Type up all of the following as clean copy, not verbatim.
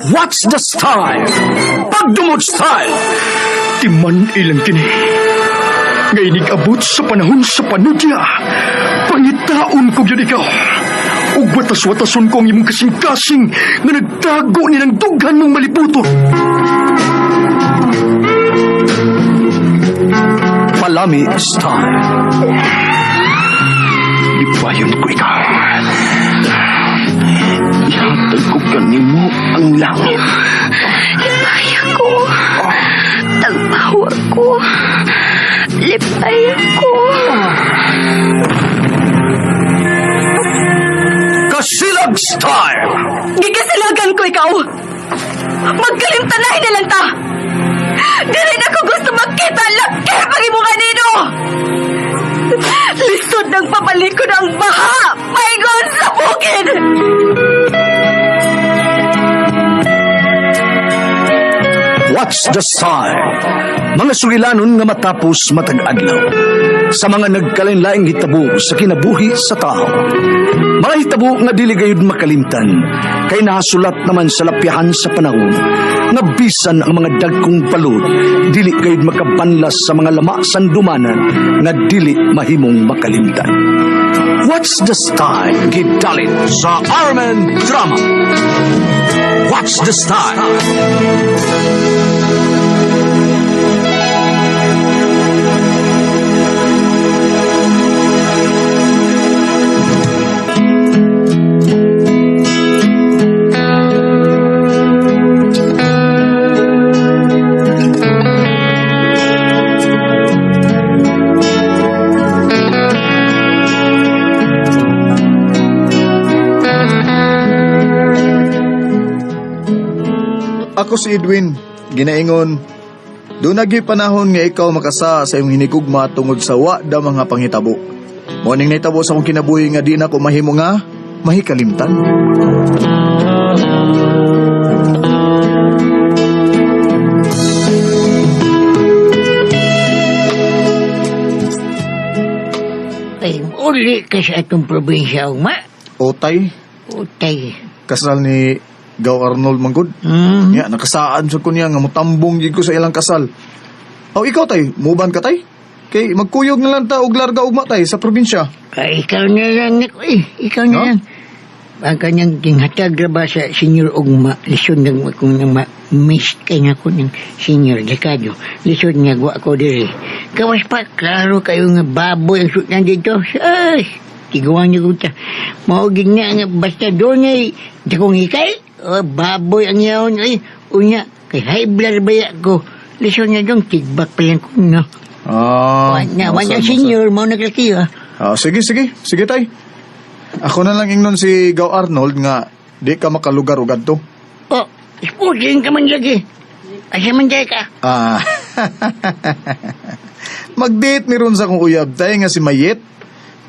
What's the style? Pagdumot style! Timan ilang kini. Ngayon abot sa panahon sa panudya. Pangitaon ko yun ikaw. Ug watas-watason ko ang imong kasing-kasing nga nagtago ni ng dughan mong maliputon. Palami style. Ipayon ko ikaw. Ihatag ko kanimo ang langit. Lipaya ko. Tagpawa ko. Lipaya ko. Kasilag style! Gikasilagan ko ikaw. Magkalimtanay na lang ta. Dili na ko gusto magkita laki pag imo kanino. Lisod ng papalikod ang baha. Maygon sa bukid. What's the style? Mga sugilanon nga matapos matag-adlaw. Sa mga nagkalain-laing hitabo sa kinabuhi sa tao. Mga hitabo nga dili gayud makalimtan, kay nasulat naman sa lapyahan sa panahon, nga bisan ang mga dagkong palod, dili gayud makabanlas sa mga lama sandumanan, nga dili mahimong makalimtan. What's the style? Gidalit sa Armen Drama. What's the style? Ako si Edwin, ginaingon. Doon nagi panahon nga ikaw makasa sa iyong hinigugma tungod sa wada mga panghitabo. Morning na itabo sa akong kinabuhi nga di na ko mahimo nga mahikalimtan. Ay, uli ka sa atong probinsya, Uma. Otay, Utay. kasal ni Gaw Arnold Manggod. Ya, nakasaan sa kunya nga mutambong jud ko sa ilang kasal. Aw ikaw tay, muban ka tay? Kay magkuyog na lang ta og larga ugma tay sa probinsya. Ay, ikaw na lang, Nick. Ikaw na No? lang. Ang kanyang tinghatag ba sa senior ugma, lisod ng kung miss kay nga ko ng senior dekado. Lisod nga gwa ko diri. Kawas pa, klaro kayo nga baboy ang sutan dito. Ay, tiguan niyo ko ta. Maugig nga nga basta doon ay dakong hikay. O, baboy ang yaon. Ay, unya, kay high blood ba ko. Lisod nga doon, tigbak pa lang ko nga. Wanya senior, mau naglaki Sige tay. Ako na lang ingnon si Gaw Arnold nga di ka makalugar og adto. Oh, sporting ka man lagi. Asa man jay ka? Mag-date ni ron sa kong uyab tay nga si Mayet.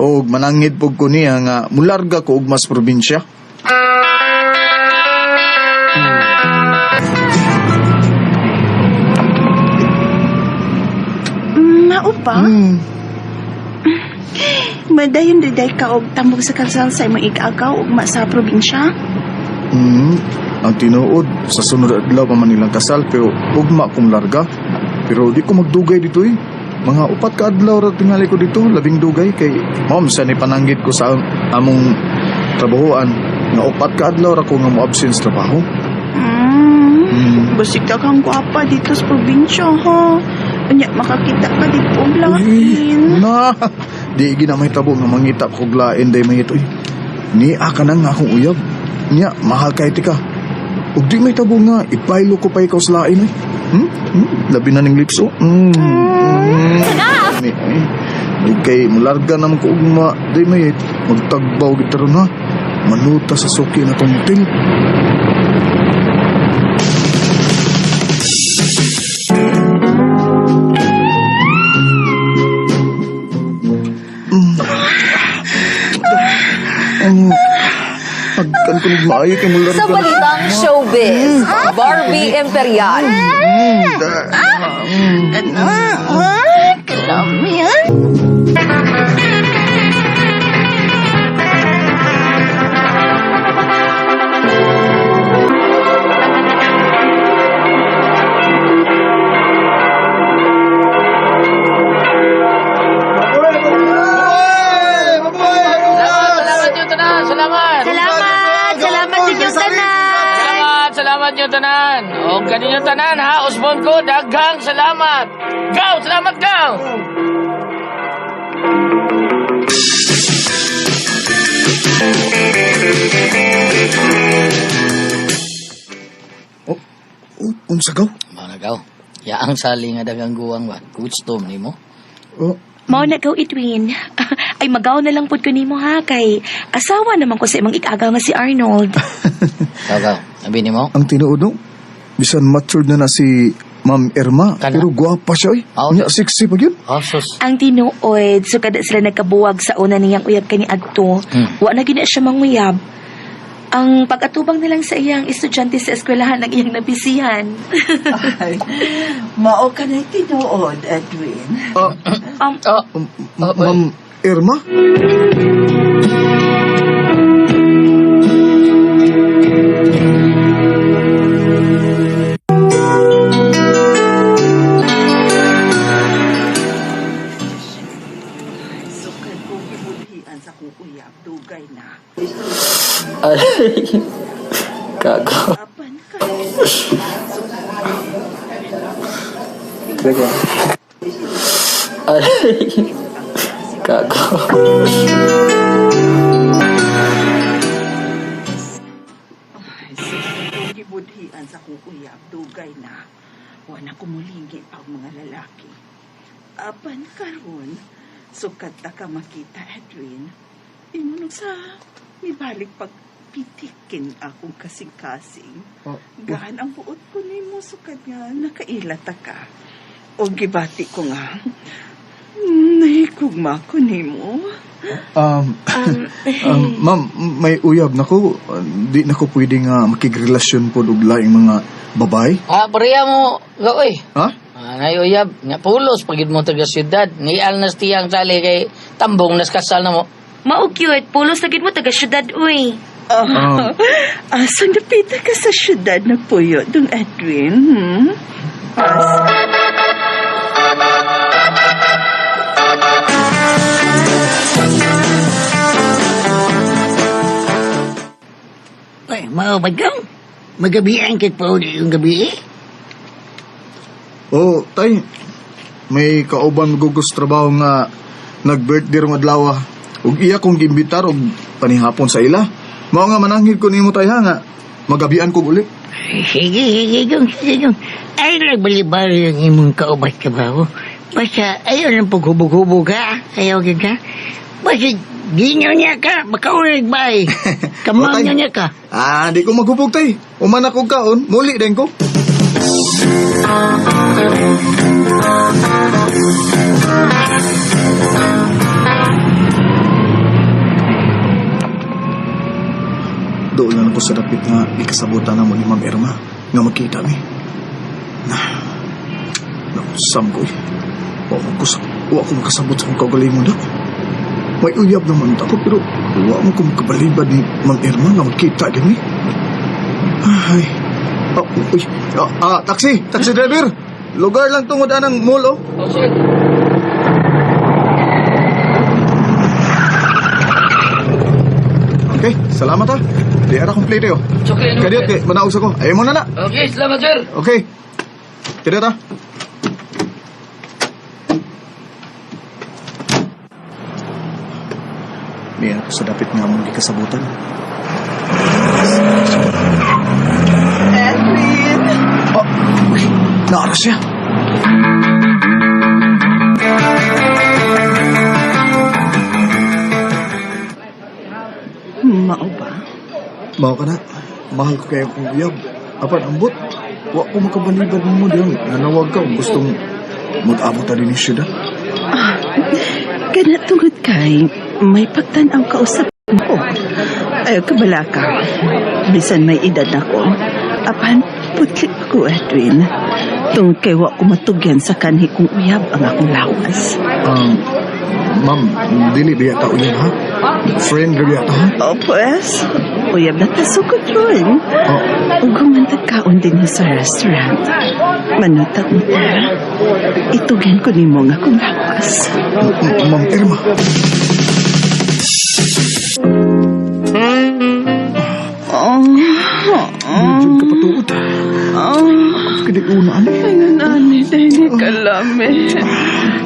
Og manangid pug ko niya nga mularga ko og mas probinsya. Maupa? Madayon diday ka og tambog sa kasal sa imong igagaw ugma sa probinsya? Ang tinuod sa sunod adlaw pa man nilang kasal pero ugma kong larga. Pero di ko magdugay dito eh. Mga 4 ka adlaw ra tingali ko dito, labing dugay kay mom sa ni pananggit ko sa among trabahoan nga 4 ka adlaw ra ko nga mo absent sa trabaho. Basig ka kang gwapa dito sa probinsya, ha? Anya, makakita ka dito og lain. Na, di ginamay tabo nga mangita ko og lain day mayit oy. Ni aka nang nga akong uyab. Nya, mahal kay tika. Ug di may tabo nga ibaylo ko pa ikaw sa lain oy. Labi na ning lips oh. Ni ay. Kay mularga naman ko ugma day mayit. Magtagbaw gid taron ha. Manuta sa suki na tong hotel. Pagkantunog maayo kay mularga. Sa balitang showbiz, Barbie Imperial. Kalamian. salamat nyo tanan. O kaninyo tanan ha, usbon ko, daghang salamat. Gaw, salamat gaw. Unsa gaw? Mga gaw, yaang sali nga daghang guwang ba? Gusto ni mo? Oh, Mao na gaw, Edwin. Ay, magaw na lang pud ko nimo ha, kay asawa naman ko sa imong ikagaw nga si Arnold. Gaw, sabi ni mo? ang tinuod no? Bisan matured na si Ma'am Irma, Kana? pero gwapa siya eh. Oh. Nya sexy pa yun. Asos. Ang tinuod, so kada sila nagkabuwag sa una niyang uyab kani adto, wa na gina siya manguyab. Ang pag-atubang nilang sa iyang estudyante sa eskwelahan ng iyang nabisihan. Ay, mao ka na tinuod, Edwin. Ma'am Irma? Sukad ko ibutian sa kukuyab, dugay na. Ay, gago. Apan ka. Ay, gago. Kung ibutian sa kukuyab, dugay na. Wala kumulingi pa ang mga lalaki. Apan karon, sukat ta ka makita, Edwin. Imunong sa mibalik pagpitikin akong kasing-kasing. Gaan ang buot ko ni mo, sukat nga nakailata ka. O gibati ko nga, nahikugma ko ni mo. Ma'am, may uyab na ko. Di na ko pwede nga makigrelasyon po og laing mga babae. Pareha mo, gaw eh. Ha? Nayuyab, nga pulos, pagid mo taga syudad. Nial nas tiyang sali kay tambong nas kasal na mo. Mao cute, pulos sagid mo taga syudad uy. So napita ka sa syudad na puyo, dong Edwin, Ay, mao ba gaw? Magabian kit pa uli yung gabi eh. Oh, tay. May kauban gugos trabaho nga nag-birthday rong adlaw. Ug iya kong gimbitar og panihapon sa ila. Mao nga mananghid ko nimo tay ha nga magabian ko uli. Sige, sige. Ay, nagbalibar yung imong kaubat ka ba ho? Basta, ayaw lang paghubog-hubog ha. Ayaw ka. Basta, ginyo niya ka. Makaulig ba eh. Kamang Otay. niya ka. Di ko maghubog tay. Uman ako kaon, muli din ko. Doon lang ako sa dapit nga ikasabutan na mo ni Ma'am Irma nga magkita mi. Nakusam ko eh. Wa ko makasabot sa kong kagaling mo na. May uyab naman ako pero wa mo ko makabalibad ni Ma'am Irma nga magkita din eh. Ay. Taxi driver. Lugar lang tungod anang mall oh. Oh, shit. Okay, salamat ha. Di ara kompleto oh. Okay, no, Kadiyot okay. kay manaog sa ko. Ayaw mo na na. Okay, salamat sir. Okay. Kadiyot ha. May ako sa dapit nga mong di kasabutan. Edwin! Naara siya. Mao ba? Mao ka na. Mahal ko kayo kong uyab. Apan ambot. Wa ko makabalibad mo diyan. Nanawag ka kung gustong mag-abot na din yung syudad. Kana tungod kay may pagtanaw ka usap ko. Ay, kabala ka. Bisan may edad ako. Apan, putli ako, Edwin. Tungod kay wa ko matugyan sa kanhi kong uyab ang akong lawas. Ma'am, dili biya ta uyab ha? Friend biya ta ha? O, pues, uyab na tasukot ron. Ug humantag kaon din sa restaurant. Manutag mo ta. Itugyan ko ni mo nga kong lawas. Ma'am Irma. Oh, Diyan ka pa tuod. Kini una ani. Nani, dahil kalami.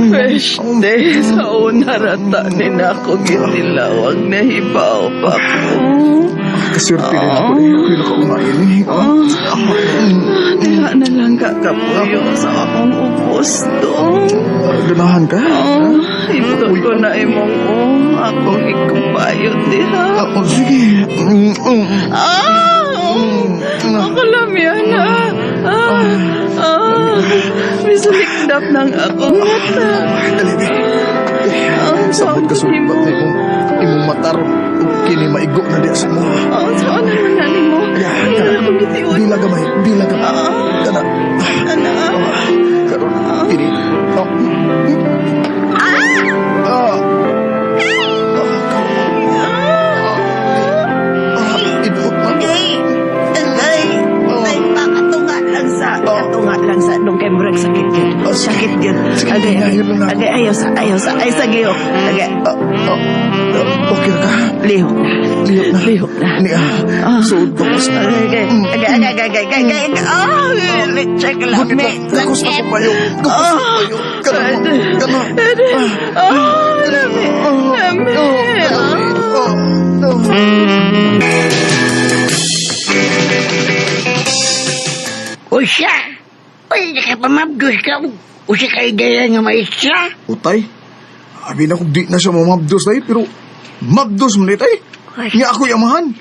Pwede, sa una rata ni na ako gitilawag na hibaw pa ko. Kaswerte din ako eh. Ako yung nakauna ini. Diha na lang kakapuyo sa akong uposto. Ganahan ka? Ito ko na imong akong ikumpayo diha. Sige. Ako lang yan misulikdap ng akong mata. Dali. Sabot ka sulit ba imong matar kini maigok na diya sa mo. Saan naman nanin mo? Kaya akong gitiwan. Bila gamay. Kana. Karon ini. Katunga lang sa nung kay murag sakit yun. Sakit yun. Agay, ayaw sa giyok. Agay. Okay ka? Lihok na. Suod ko sa Agay. Check lang. Gagos na ko payo. Kana. Usya! Uy, nakapamabdos ka. Usya ka idaya nga maisya. Utay. Abi na kung di na siya mamabdos tayo, pero mabdos mo tayo. Nga ako yamahan.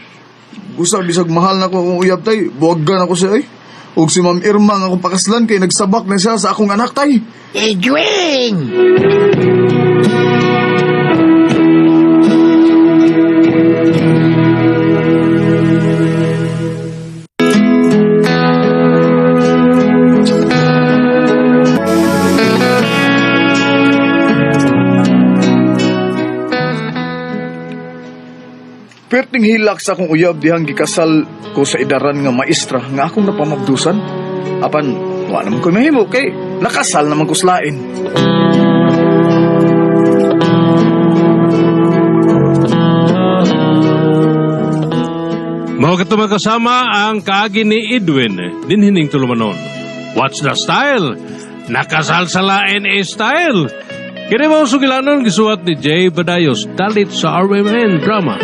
Gusto bisag mahal na ko akong uyab tayo. Buwagan ako siya ay. Ug si Ma'am Irma nga akong pakaslan kay nagsabak na siya sa akong anak tayo. Edwin! Perting hilak sa akong uyab dihang gikasal ko sa idaran nga maestra nga akong napamabdusan. Apan, wala naman ko mahimo kay nakasal naman ko slain. Mao katong kasama ang kaagi ni Edwin dinhining tulumanon. What's the style? Nakasal sa lain style. Kini mao sugilanon gisuwat ni Jay Badayos dalit sa RMN drama.